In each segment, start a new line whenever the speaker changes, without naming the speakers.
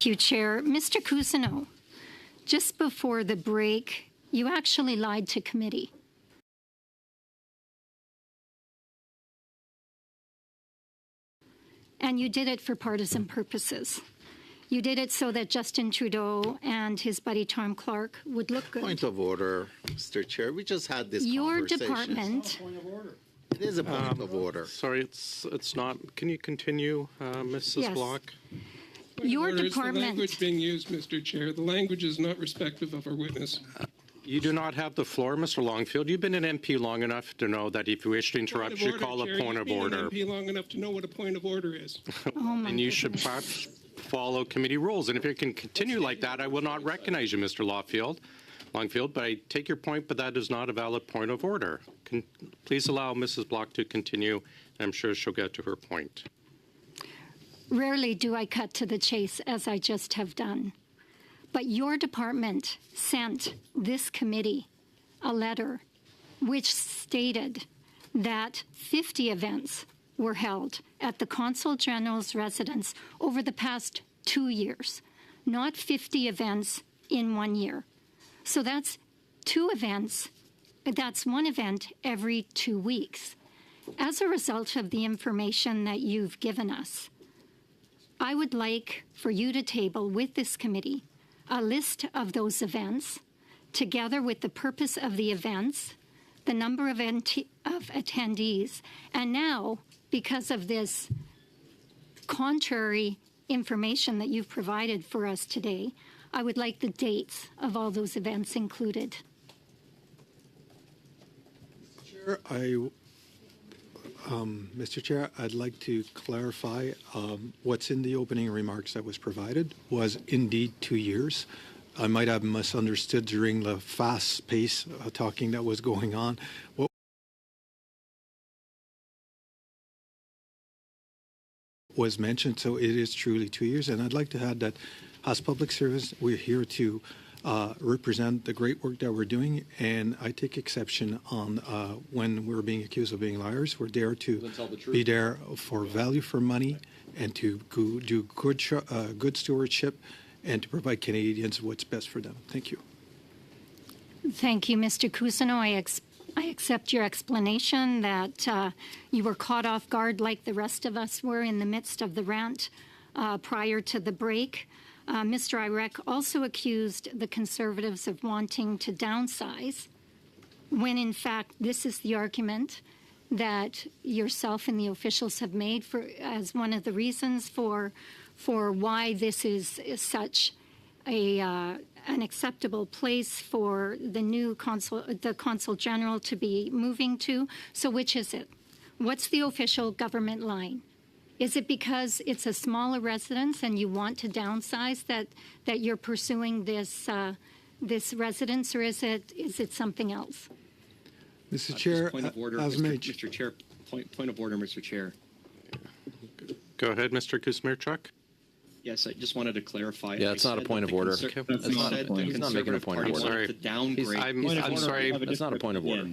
Thank you, Chair. Mr. Cousineau, just before the break, you actually lied to committee. And you did it for partisan purposes. You did it so that Justin Trudeau and his buddy Tom Clark would look good.
Point of order, Mr. Chair. We just had this
Your
conversation.
department.
It is a point of order.
Sorry, it's not. Can you continue, Mrs.
Yes.
Block?
Your
Order,
department.
the language being used, Mr. Chair. The language is not respective of our witness.
You do not have the floor, Mr. Longfield. You've been an MP long enough to know that if you wish to interrupt, you call a point of order.
You've been an MP long enough to know what a point of order is.
And you should perhaps follow committee rules. And if you can continue like that, I will not recognize you, Mr. Longfield. But I take your point, but that is not a valid point of order. Please allow Mrs. Block to continue, and I'm sure she'll get to her point.
Rarely do I cut to the chase as I just have done. But your department sent this committee a letter which stated that 50 events were held at the Consul General's residence over the past 2 years, not 50 events in 1 year. So that's 2 events, that's 1 event every 2 weeks. As a result of the information that you've given us, I would like for you to table with this committee a list of those events, together with the purpose of the events, the number of attendees, and now, because of this contrary information that you've provided for us today, I would like the dates of all those events included.
Mr. Chair, I'd like to clarify what's in the opening remarks that was provided was indeed 2 years. I might have misunderstood during the fast pace talking that was going on. What was mentioned, so it is truly 2 years. And I'd like to add that as public service, we're here to represent the great work that we're doing, and I take exception on when we're being accused of being liars. We're there to be there for value for money and to do good stewardship and to provide Canadians what's best for them. Thank you.
Thank you, Mr. Cousineau. I accept your explanation that you were caught off guard like the rest of us were in the midst of the rant prior to the break. Mr. Irek also accused the Conservatives of wanting to downsize, when in fact this is the argument that yourself and the officials have made as one of the reasons for why this is such an acceptable place for the new Consul General to be moving to. So which is it? What's the official government line? Is it because it's a smaller residence and you want to downsize that you're pursuing this this residence, or is it something else?
Mr. Chair,
point of order, Mr. Chair. Point of order, Mr. Chair.
Go ahead, Mr. Kuzmierczuk.
Yes, I just wanted to clarify.
Yeah, it's not a point of order.
That's not a point. He's not making a point of order.
I'm sorry.
That's not a point of order.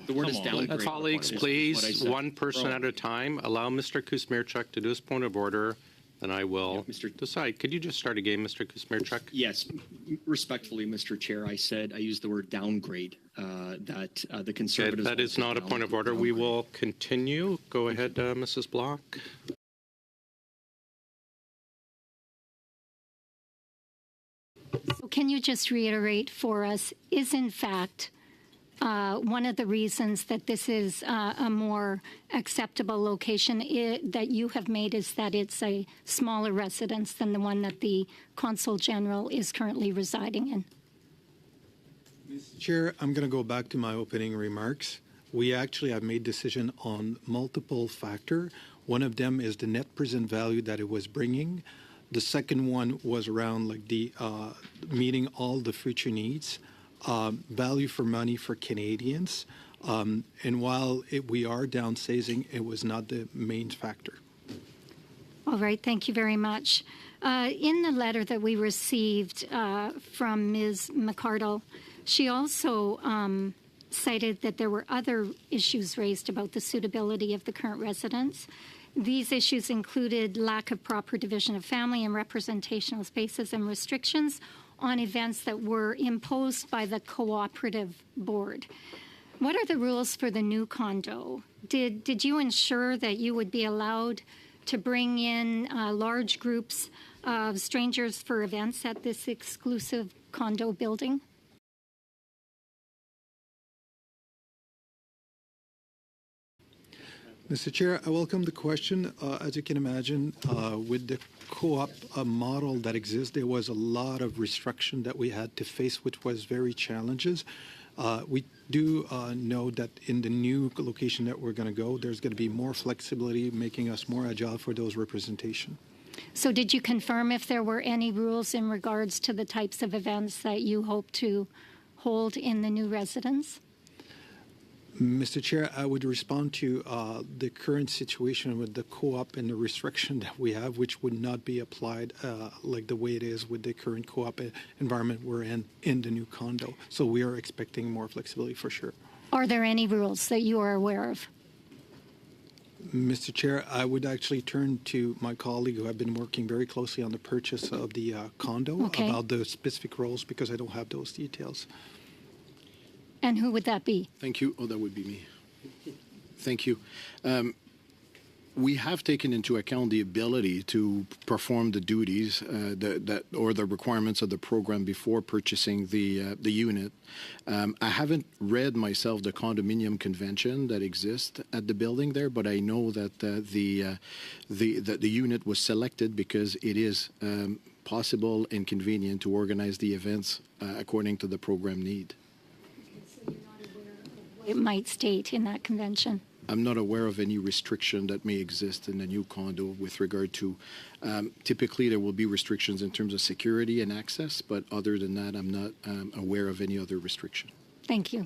The word is downgrade.
Colleagues, please, one person at a time. Allow Mr. Kuzmierczuk to do his point of order, and I will decide. Could you just start again, Mr. Kuzmierczuk?
Yes. Respectfully, Mr. Chair, I used the word downgrade, that the Conservatives...
Okay, that is not a point of order. We will continue. Go ahead, Mrs. Block.
So can you just reiterate for us, is in fact one of the reasons that this is a more acceptable location that you have made is that it's a smaller residence than the one that the Consul General is currently residing in?
Mr. Chair, I'm going to go back to my opening remarks. We actually have made decision on multiple factors. One of them is the net present value that it was bringing. The second one was around like the meeting all the future needs. Value for money for Canadians. And while we are downsizing, it was not the main factor.
All right, thank you very much. In the letter that we received from Ms. McCardle, she also cited that there were other issues raised about the suitability of the current residence. These issues included lack of proper division of family and representational spaces and restrictions on events that were imposed by the cooperative board. What are the rules for the new condo? Did you ensure that you would be allowed to bring in large groups of strangers for events at this exclusive condo building?
Mr. Chair, I welcome the question. As you can imagine, with the co-op model that exists, there was a lot of restriction that we had to face, which was very challenges. We do know that in the new location that we're going to go, there's going to be more flexibility, making us more agile for those representation.
So did you confirm if there were any rules in regards to the types of events that you hope to hold in the new residence?
Mr. Chair, I would respond to the current situation with the co-op and the restriction that we have, which would not be applied like the way it is with the current co-op environment we're in the new condo. So we are expecting more flexibility for sure.
Are there any rules that you are aware of?
Mr. Chair, I would actually turn to my colleague who have been working very closely on the purchase of the condo about the specific rules because I don't have those details.
And who would that be?
Thank you. Oh, that would be me. Thank you. We have taken into account the ability to perform the duties or the requirements of the program before purchasing the unit. I haven't read myself the condominium convention that exists at the building there, but I know that the unit was selected because it is possible and convenient to organize the events according to the program need.
It might state in that convention.
I'm not aware of any restriction that may exist in the new condo with regard to, typically there will be restrictions in terms of security and access, but other than that, I'm not aware of any other restriction.
Thank you.